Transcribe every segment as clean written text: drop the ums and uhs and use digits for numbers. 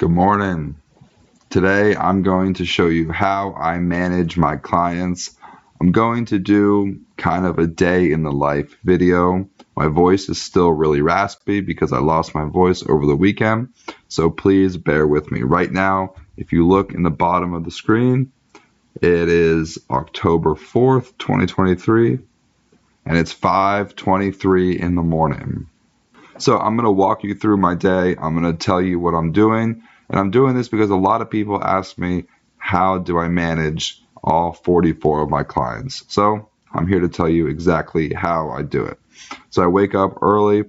Good morning. Today I'm going to show you how I manage my clients. I'm going to do kind of a day in the life video. My voice is still really raspy because I lost my voice over the weekend, so please bear with me. Right now, if you look in the bottom of the screen, it is October 4th, 2023, and it's 5:23 in the morning. So I'm going to walk you through my day. I'm going to tell you what I'm doing. And I'm doing this because a lot of people ask me, how do I manage all 44 of my clients? So I'm here to tell you exactly how I do it. So I wake up early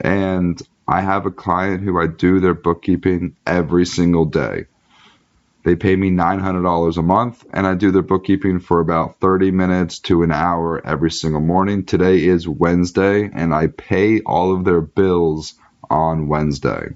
and I have a client who I do their bookkeeping every single day. They pay me $900 a month, and I do their bookkeeping for about 30 minutes to an hour every single morning. Today is Wednesday, and I pay all of their bills on Wednesday.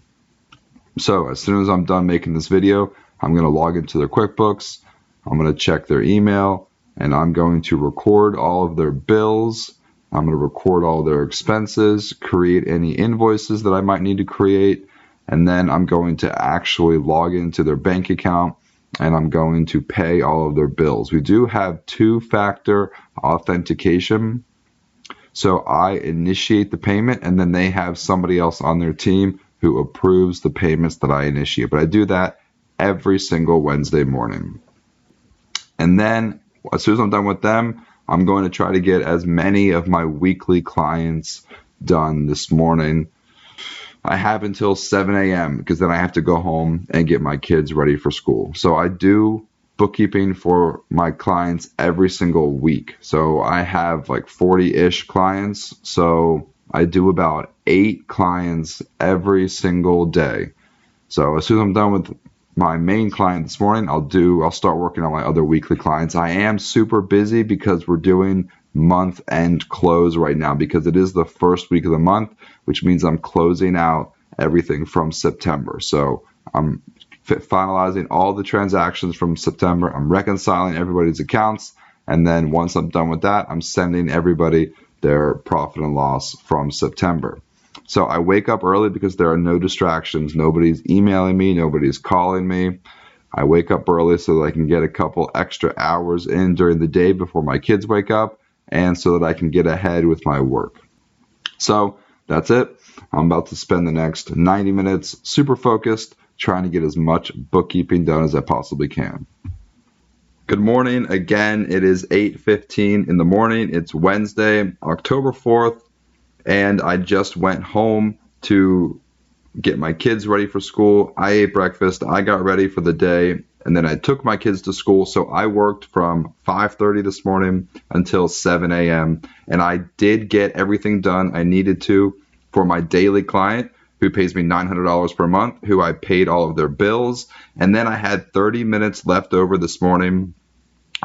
So as soon as I'm done making this video, I'm going to log into their QuickBooks, I'm going to check their email, and I'm going to record all of their bills. I'm going to record all their expenses, create any invoices that I might need to create, and then I'm going to actually log into their bank account and I'm going to pay all of their bills. We do have two-factor authentication. So I initiate the payment and then they have somebody else on their team who approves the payments that I initiate. But I do that every single Wednesday morning. And then as soon as I'm done with them, I'm going to try to get as many of my weekly clients done this morning. I have until 7 a.m. because then I have to go home and get my kids ready for school. So I do bookkeeping for my clients every single week. So I have like 40-ish clients. So I do about 8 clients every single day. So as soon as I'm done with my main client this morning, I'll start working on my other weekly clients. I am super busy because we're doing month-end close right now because it is the first week of the month, which means I'm closing out everything from September. So I'm finalizing all the transactions from September. I'm reconciling everybody's accounts. And then once I'm done with that, I'm sending everybody their profit and loss from September. So I wake up early because there are no distractions. Nobody's emailing me. Nobody's calling me. I wake up early so that I can get a couple extra hours in during the day before my kids wake up and so that I can get ahead with my work. So that's it. I'm about to spend the next 90 minutes super focused, trying to get as much bookkeeping done as I possibly can. Good morning. Again, it is 8:15 in the morning. It's Wednesday, October 4th, and I just went home to get my kids ready for school. I ate breakfast. I got ready for the day, and then I took my kids to school. So I worked from 5:30 this morning until 7 a.m. And I did get everything done I needed to for my daily client who pays me $900 per month, who I paid all of their bills. And then I had 30 minutes left over this morning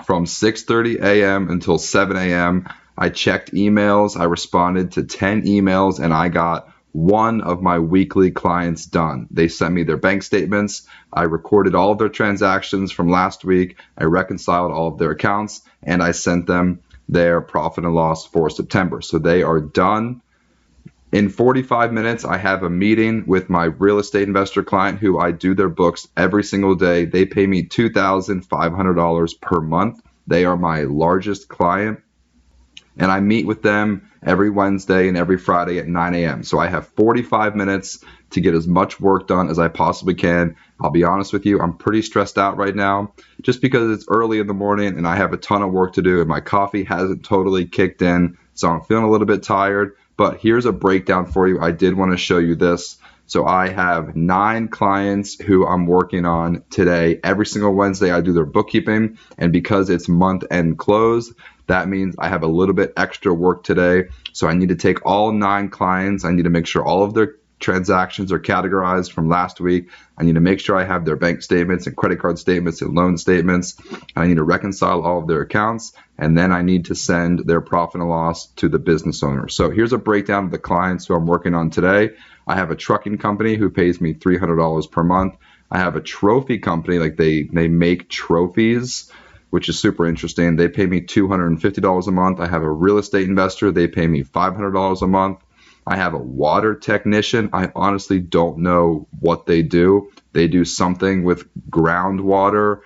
from 6:30 a.m. until 7 a.m. I checked emails. I responded to 10 emails, and I got one of my weekly clients done. They sent me their bank statements. I recorded all of their transactions from last week. I reconciled all of their accounts, and I sent them their profit and loss for September. So they are done. In 45 minutes, I have a meeting with my real estate investor client who I do their books every single day. They pay me $2,500 per month. They are my largest client. And I meet with them every Wednesday and every Friday at 9 a.m. So I have 45 minutes to get as much work done as I possibly can. I'll be honest with you, I'm pretty stressed out right now just because it's early in the morning and I have a ton of work to do and my coffee hasn't totally kicked in. So I'm feeling a little bit tired, but here's a breakdown for you. I did want to show you this. So I have 9 clients who I'm working on today. Every single Wednesday I do their bookkeeping, and because it's month-end close, that means I have a little bit extra work today. So I need to take all 9 clients. I need to make sure all of their transactions are categorized from last week. I need to make sure I have their bank statements and credit card statements and loan statements. I need to reconcile all of their accounts, and then I need to send their profit and loss to the business owner. So here's a breakdown of the clients who I'm working on today. I have a trucking company who pays me $300 per month. I have a trophy company, like they make trophies, which is super interesting. They pay me $250 a month. I have a real estate investor. They pay me $500 a month. I have a water technician. I honestly don't know what they do, They do something with groundwater.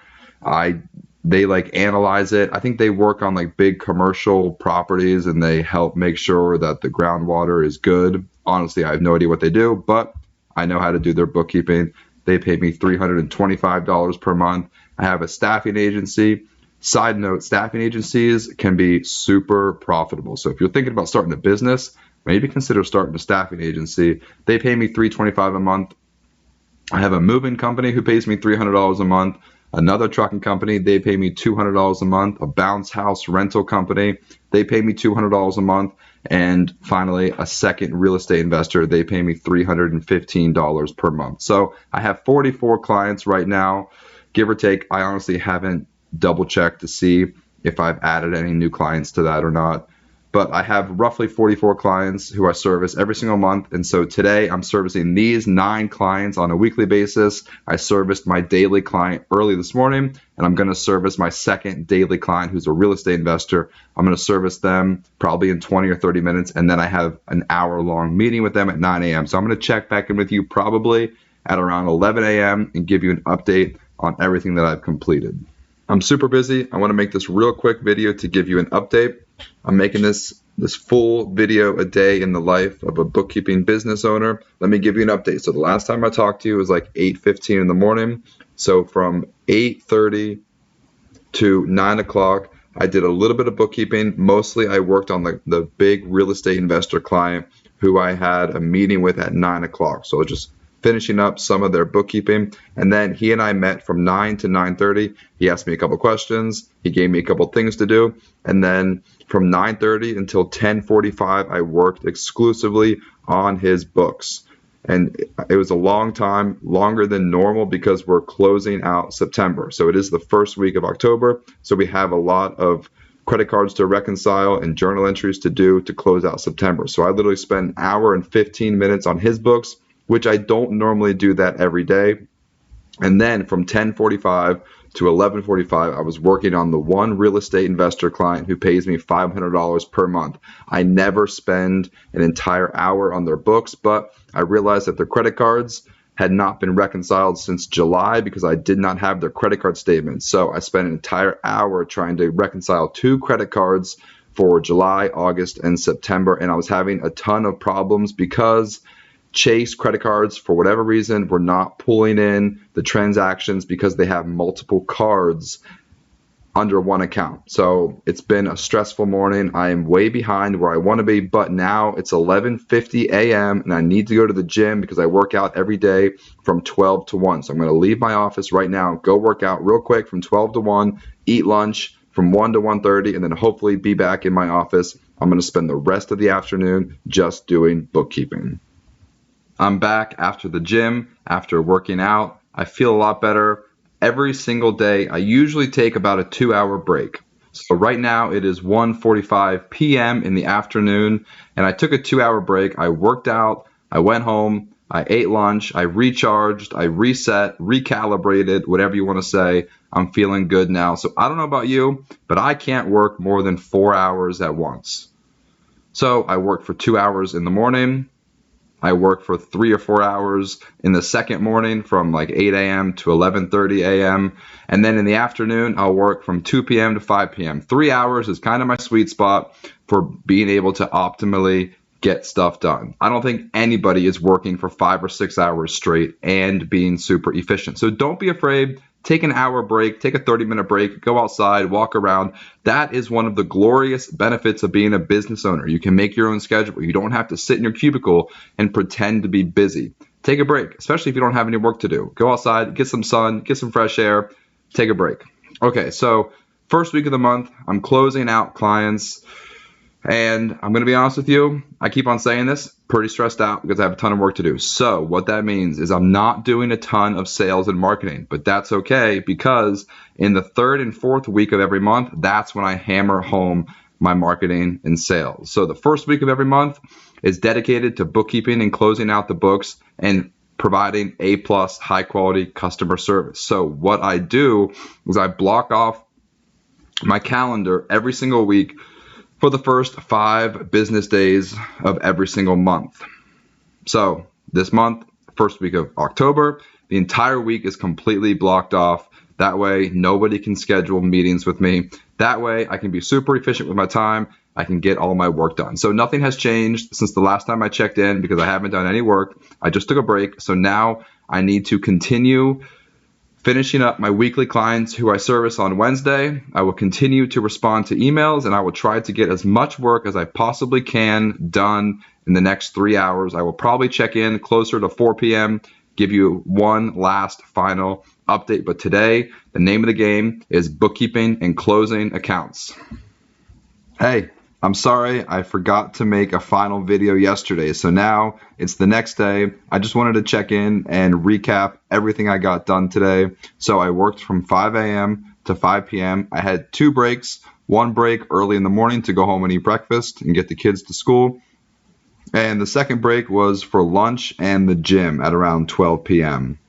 They like analyze it. I think they work on like big commercial properties and they help make sure that the groundwater is good. Honestly, I have no idea what they do, but I know how to do their bookkeeping. They pay me $325 per month. I have a staffing agency. Side note, staffing agencies can be super profitable. So if you're thinking about starting a business, maybe consider starting a staffing agency. They pay me $325 a month. I have a moving company who pays me $300 a month. Another trucking company, they pay me $200 a month. A bounce house rental company, they pay me $200 a month. And finally, a second real estate investor, they pay me $315 per month. So I have 44 clients right now, give or take. I honestly haven't double checked to see if I've added any new clients to that or not. But I have roughly 44 clients who I service every single month. And so today I'm servicing these 9 clients on a weekly basis. I serviced my daily client early this morning, and I'm going to service my second daily client who's a real estate investor. I'm going to service them probably in 20 or 30 minutes. And then I have an hour-long meeting with them at 9 a.m. So I'm going to check back in with you probably at around 11 a.m. and give you an update on everything that I've completed. I'm super busy. I want to make this real quick video to give you an update. I'm making this full video a day in the life of a bookkeeping business owner. Let me give you an update. So the last time I talked to you was like 8:15 in the morning. So from 8:30 to 9 o'clock, I did a little bit of bookkeeping. Mostly I worked on the big real estate investor client who I had a meeting with at 9 o'clock. So just finishing up some of their bookkeeping. And then he and I met from 9 to 9:30. He asked me a couple questions. He gave me a couple things to do. And then from 9:30 until 10:45, I worked exclusively on his books. And it was a long time, longer than normal because we're closing out September. So it is the first week of October. So we have a lot of credit cards to reconcile and journal entries to do to close out September. So I literally spent an hour and 15 minutes on his books, which I don't normally do that every day. And then from 10:45 to 11:45, I was working on the one real estate investor client who pays me $500 per month. I never spend an entire hour on their books, but I realized that their credit cards had not been reconciled since July because I did not have their credit card statements. So I spent an entire hour trying to reconcile 2 credit cards for July, August, and September, and I was having a ton of problems because Chase credit cards, for whatever reason, were not pulling in the transactions because they have multiple cards under one account. So it's been a stressful morning. I am way behind where I want to be, but now it's 11:50 a.m. and I need to go to the gym because I work out every day from 12 to 1. So I'm going to leave my office right now, go work out real quick from 12 to 1, eat lunch from 1 to 1:30, and then hopefully be back in my office. I'm going to spend the rest of the afternoon just doing bookkeeping. I'm back after the gym, after working out. I feel a lot better. Every single day, I usually take about a 2-hour break. So right now it is 1:45 p.m. in the afternoon, and I took a 2-hour break. I worked out, I went home, I ate lunch, I recharged, I reset, recalibrated, whatever you want to say. I'm feeling good now. So I don't know about you, but I can't work more than 4 hours at once. So I worked for 2 hours in the morning. I work for 3 or 4 hours in the second morning from like 8 a.m. to 11:30 a.m. And then in the afternoon, I'll work from 2 p.m. to 5 p.m. 3 hours is kind of my sweet spot for being able to optimally get stuff done. I don't think anybody is working for 5 or 6 hours straight and being super efficient. So don't be afraid. Take an hour break, take a 30-minute break, go outside, walk around. That is one of the glorious benefits of being a business owner. You can make your own schedule. You don't have to sit in your cubicle and pretend to be busy. Take a break, especially if you don't have any work to do. Go outside, get some sun, get some fresh air, take a break. Okay, so first week of the month, I'm closing out clients. And I'm going to be honest with you, I keep on saying this, pretty stressed out because I have a ton of work to do. So what that means is I'm not doing a ton of sales and marketing, but that's okay because in the third and fourth week of every month, that's when I hammer home my marketing and sales. So the first week of every month is dedicated to bookkeeping and closing out the books and providing A+ high quality customer service. So what I do is I block off my calendar every single week for the first 5 business days of every single month. So this month, first week of October, the entire week is completely blocked off. That way, nobody can schedule meetings with me. That way, I can be super efficient with my time. I can get all my work done. So nothing has changed since the last time I checked in because I haven't done any work. I just took a break. So now I need to continue finishing up my weekly clients who I service on Wednesday. I will continue to respond to emails, and I will try to get as much work as I possibly can done in the next 3 hours. I will probably check in closer to 4 p.m., give you one last final update. But today, the name of the game is bookkeeping and closing accounts. Hey, I'm sorry I forgot to make a final video yesterday, so now it's the next day. I just wanted to check in and recap everything I got done today. So I worked from 5 a.m. to 5 p.m. I had 2 breaks, one break early in the morning to go home and eat breakfast and get the kids to school. And the second break was for lunch and the gym at around 12 p.m.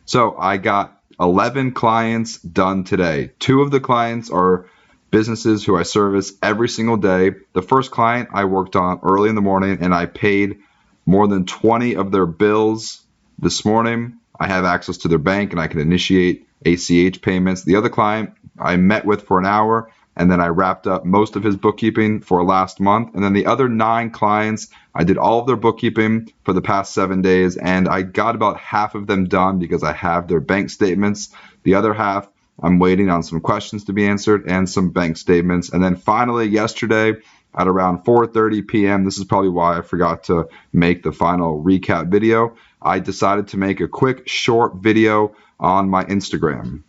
So I got 11 clients done today. 2 of the clients are businesses who I service every single day. The first client I worked on early in the morning, and I paid more than 20 of their bills this morning. I have access to their bank and I can initiate ACH payments. The other client I met with for an hour, and then I wrapped up most of his bookkeeping for last month. And then the other 9 clients, I did all of their bookkeeping for the past 7 days, and I got about half of them done because I have their bank statements. The other half, I'm waiting on some questions to be answered and some bank statements. And then finally, yesterday at around 4:30 p.m., this is probably why I forgot to make the final recap video, I decided to make a quick short video on my Instagram.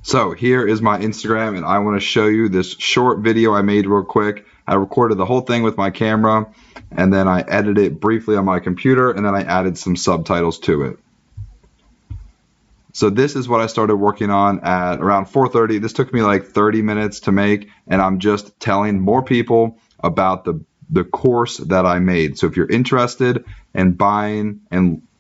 So here is my Instagram, and I want to show you this short video I made real quick. I recorded the whole thing with my camera, and then I edited it briefly on my computer, and then I added some subtitles to it. So this is what I started working on at around 4:30. This took me like 30 minutes to make, and I'm just telling more people about the course that I made. So if you're interested in buying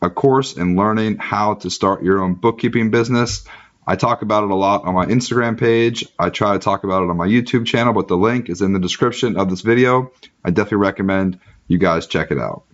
a course and learning how to start your own bookkeeping business, I talk about it a lot on my Instagram page. I try to talk about it on my YouTube channel, but the link is in the description of this video. I definitely recommend you guys check it out.